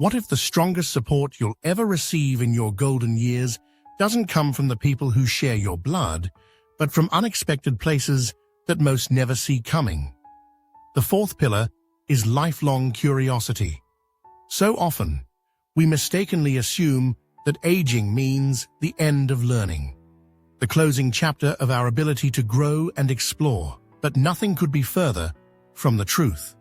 What if the strongest support you'll ever receive in your golden years doesn't come from the people who share your blood, but from unexpected places that most never see coming? The fourth pillar is lifelong curiosity. So often, we mistakenly assume that aging means the end of learning, the closing chapter of our ability to grow and explore, but nothing could be further from the truth.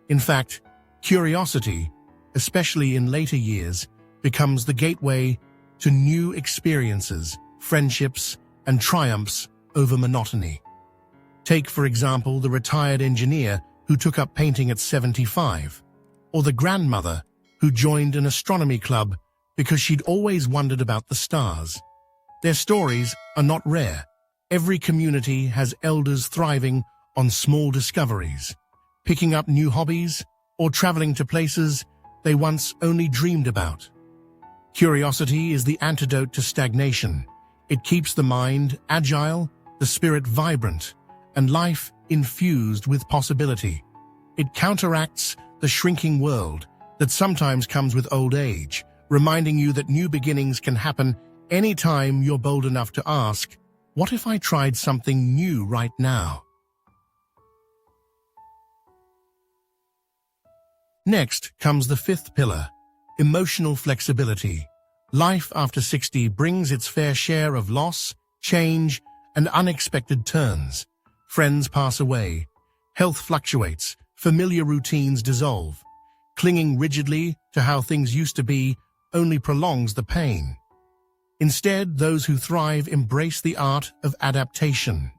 In fact, curiosity, especially in later years, becomes the gateway to new experiences, friendships, and triumphs over monotony. Take, for example, the retired engineer who took up painting at 75, or the grandmother who joined an astronomy club because she'd always wondered about the stars. Their stories are not rare. Every community has elders thriving on small discoveries, picking up new hobbies, or traveling to places they once only dreamed about. Curiosity is the antidote to stagnation. It keeps the mind agile, the spirit vibrant, and life infused with possibility. It counteracts the shrinking world that sometimes comes with old age, reminding you that new beginnings can happen anytime you're bold enough to ask, "What if I tried something new right now?" Next comes the fifth pillar, emotional flexibility. Life after 60 brings its fair share of loss, change, and unexpected turns. Friends pass away, health fluctuates, familiar routines dissolve. Clinging rigidly to how things used to be only prolongs the pain. Instead, those who thrive embrace the art of adaptation.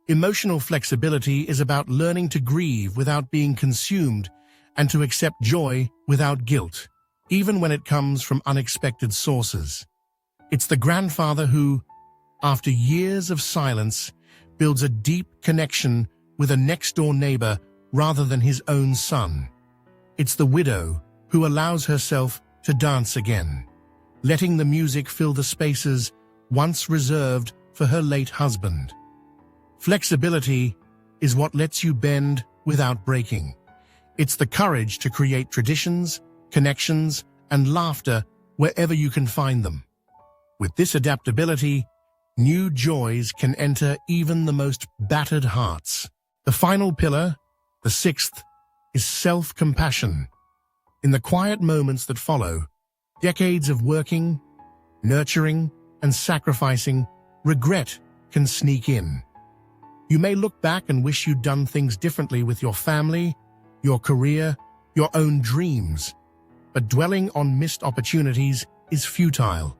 Emotional flexibility is about learning to grieve without being consumed and to accept joy without guilt, even when it comes from unexpected sources. It's the grandfather who, after years of silence, builds a deep connection with a next-door neighbor rather than his own son. It's the widow who allows herself to dance again, letting the music fill the spaces once reserved for her late husband. Flexibility is what lets you bend without breaking. It's the courage to create traditions, connections, and laughter wherever you can find them. With this adaptability, new joys can enter even the most battered hearts. The final pillar, the sixth, is self-compassion. In the quiet moments that follow, decades of working, nurturing, and sacrificing, regret can sneak in. You may look back and wish you'd done things differently with your family, your career, your own dreams. But dwelling on missed opportunities is futile.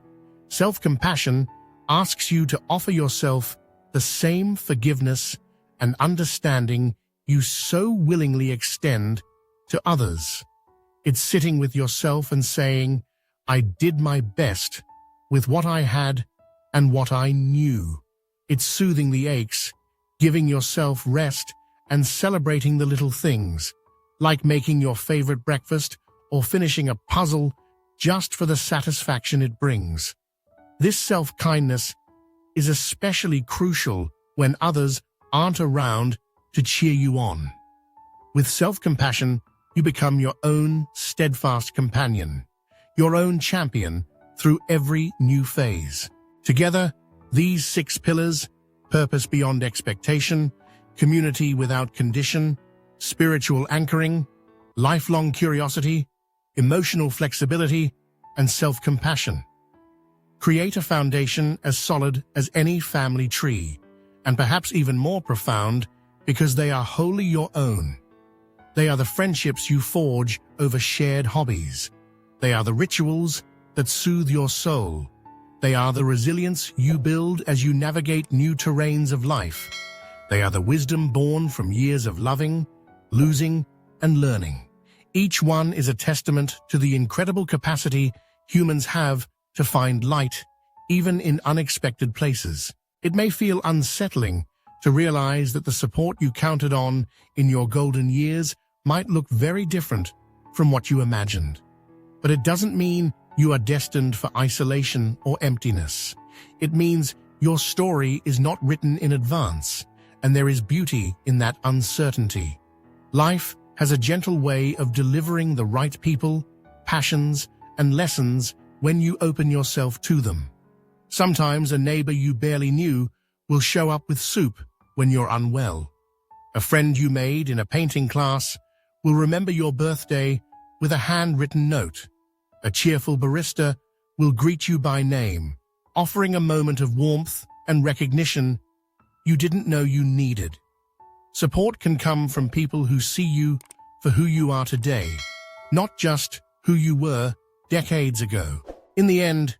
Self-compassion asks you to offer yourself the same forgiveness and understanding you so willingly extend to others. It's sitting with yourself and saying, "I did my best with what I had and what I knew." It's soothing the aches, giving yourself rest, and celebrating the little things, like making your favorite breakfast or finishing a puzzle just for the satisfaction it brings. This self-kindness is especially crucial when others aren't around to cheer you on. With self-compassion, you become your own steadfast companion, your own champion through every new phase. Together, these 6 pillars, purpose beyond expectation, community without condition, spiritual anchoring, lifelong curiosity, emotional flexibility, and self-compassion, create a foundation as solid as any family tree, and perhaps even more profound because they are wholly your own. They are the friendships you forge over shared hobbies. They are the rituals that soothe your soul. They are the resilience you build as you navigate new terrains of life. They are the wisdom born from years of loving, losing, and learning. Each one is a testament to the incredible capacity humans have to find light, even in unexpected places. It may feel unsettling to realize that the support you counted on in your golden years might look very different from what you imagined. But it doesn't mean you are destined for isolation or emptiness. It means your story is not written in advance, and there is beauty in that uncertainty. Life has a gentle way of delivering the right people, passions, and lessons when you open yourself to them. Sometimes a neighbor you barely knew will show up with soup when you're unwell. A friend you made in a painting class will remember your birthday with a handwritten note. A cheerful barista will greet you by name, offering a moment of warmth and recognition you didn't know you needed. Support can come from people who see you for who you are today, not just who you were decades ago. In the end,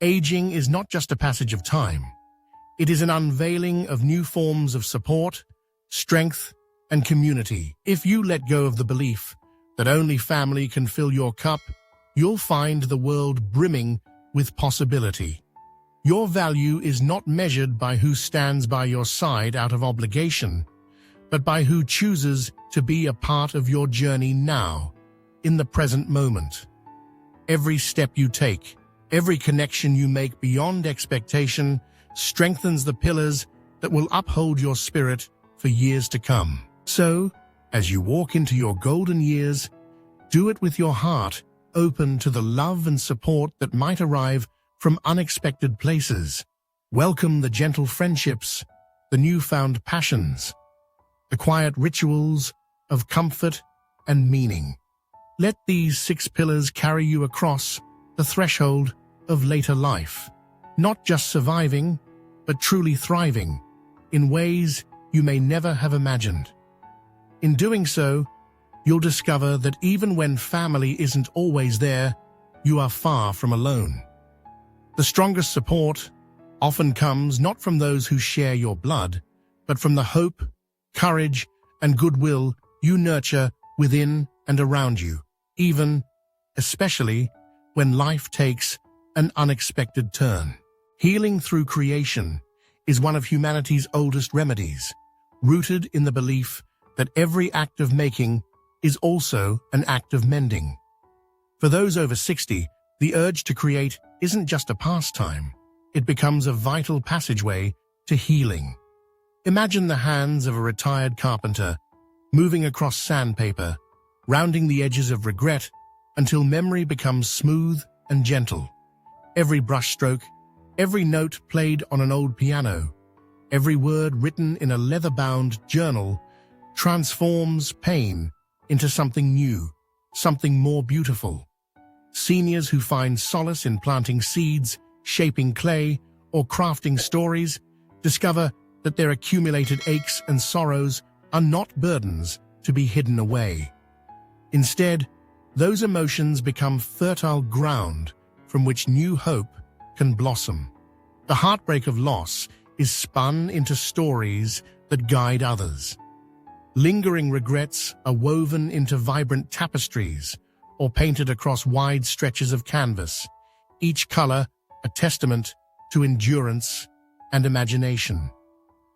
aging is not just a passage of time. It is an unveiling of new forms of support, strength, and community. If you let go of the belief that only family can fill your cup, you'll find the world brimming with possibility. Your value is not measured by who stands by your side out of obligation, but by who chooses to be a part of your journey now, in the present moment. Every step you take, every connection you make beyond expectation, strengthens the pillars that will uphold your spirit for years to come. So, as you walk into your golden years, do it with your heart open to the love and support that might arrive from unexpected places. Welcome the gentle friendships, the newfound passions, the quiet rituals of comfort and meaning. Let these 6 pillars carry you across the threshold of later life, not just surviving, but truly thriving in ways you may never have imagined. In doing so, you'll discover that even when family isn't always there, you are far from alone. The strongest support often comes not from those who share your blood, but from the hope, courage, and goodwill you nurture within and around you, especially when life takes an unexpected turn. Healing through creation is one of humanity's oldest remedies, rooted in the belief that every act of making is also an act of mending. For those over 60, the urge to create isn't just a pastime. It becomes a vital passageway to healing. Imagine the hands of a retired carpenter moving across sandpaper, rounding the edges of regret until memory becomes smooth and gentle. Every brushstroke, every note played on an old piano, every word written in a leather-bound journal transforms pain into something new, something more beautiful. Seniors who find solace in planting seeds, shaping clay, or crafting stories discover that their accumulated aches and sorrows are not burdens to be hidden away. Instead, those emotions become fertile ground from which new hope can blossom. The heartbreak of loss is spun into stories that guide others. Lingering regrets are woven into vibrant tapestries or painted across wide stretches of canvas, each color a testament to endurance and imagination.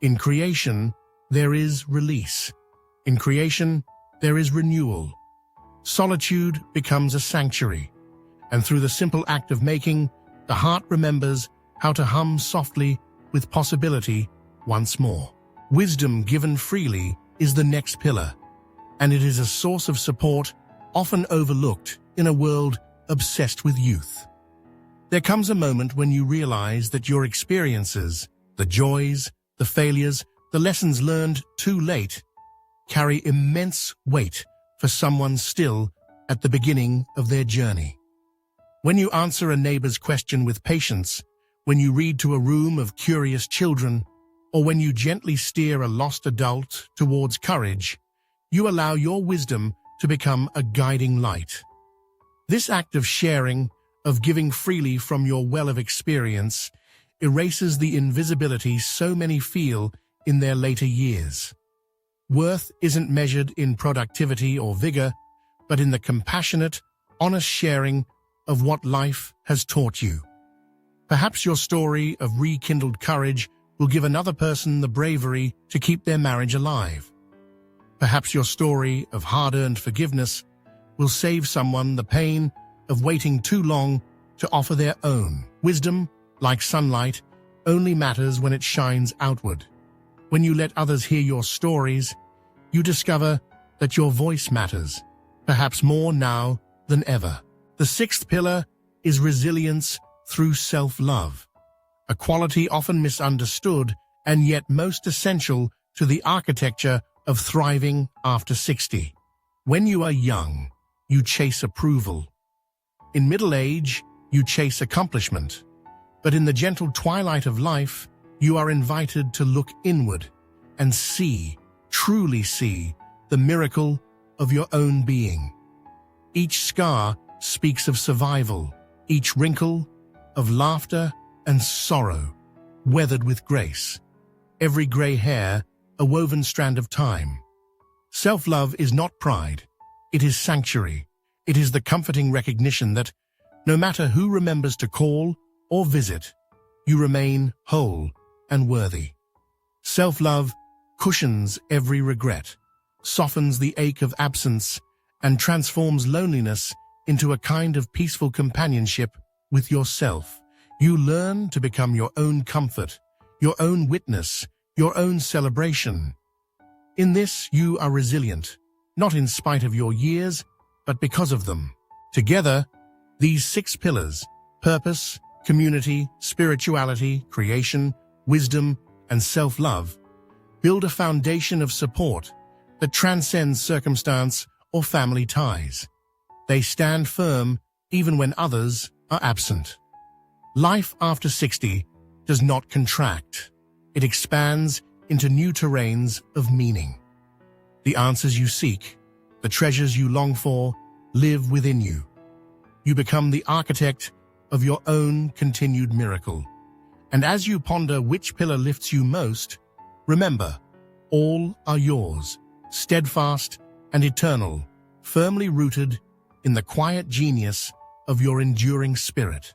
In creation, there is release. In creation, there is renewal. Solitude becomes a sanctuary, and through the simple act of making, the heart remembers how to hum softly with possibility once more. Wisdom given freely is the next pillar, and it is a source of support often overlooked in a world obsessed with youth. There comes a moment when you realize that your experiences, the joys, the failures, the lessons learned too late, carry immense weight for someone still at the beginning of their journey. When you answer a neighbor's question with patience, when you read to a room of curious children, or when you gently steer a lost adult towards courage, you allow your wisdom to become a guiding light. This act of sharing, of giving freely from your well of experience, erases the invisibility so many feel in their later years. Worth isn't measured in productivity or vigor, but in the compassionate, honest sharing of what life has taught you. Perhaps your story of rekindled courage will give another person the bravery to keep their marriage alive. Perhaps your story of hard-earned forgiveness will save someone the pain of waiting too long to offer their own. Wisdom, like sunlight, only matters when it shines outward. When you let others hear your stories, you discover that your voice matters, perhaps more now than ever. The sixth pillar is resilience through self-love, a quality often misunderstood and yet most essential to the architecture of thriving after 60. When you are young, you chase approval. In middle age, you chase accomplishment. But in the gentle twilight of life, you are invited to look inward and see, truly see, the miracle of your own being. Each scar speaks of survival, each wrinkle of laughter and sorrow, weathered with grace. Every gray hair, a woven strand of time. Self-love is not pride. It is sanctuary. It is the comforting recognition that, no matter who remembers to call or visit, you remain whole and worthy. Self-love cushions every regret, softens the ache of absence, and transforms loneliness into a kind of peaceful companionship with yourself. You learn to become your own comfort, your own witness, your own celebration. In this, you are resilient, not in spite of your years, but because of them. Together, these six pillars, purpose, community, spirituality, creation, wisdom, and self-love, build a foundation of support that transcends circumstance or family ties. They stand firm even when others are absent. Life after 60 does not contract. It expands into new terrains of meaning. The answers you seek, the treasures you long for, live within you. You become the architect of your own continued miracle. And as you ponder which pillar lifts you most, remember, all are yours, steadfast and eternal, firmly rooted in the quiet genius of your enduring spirit.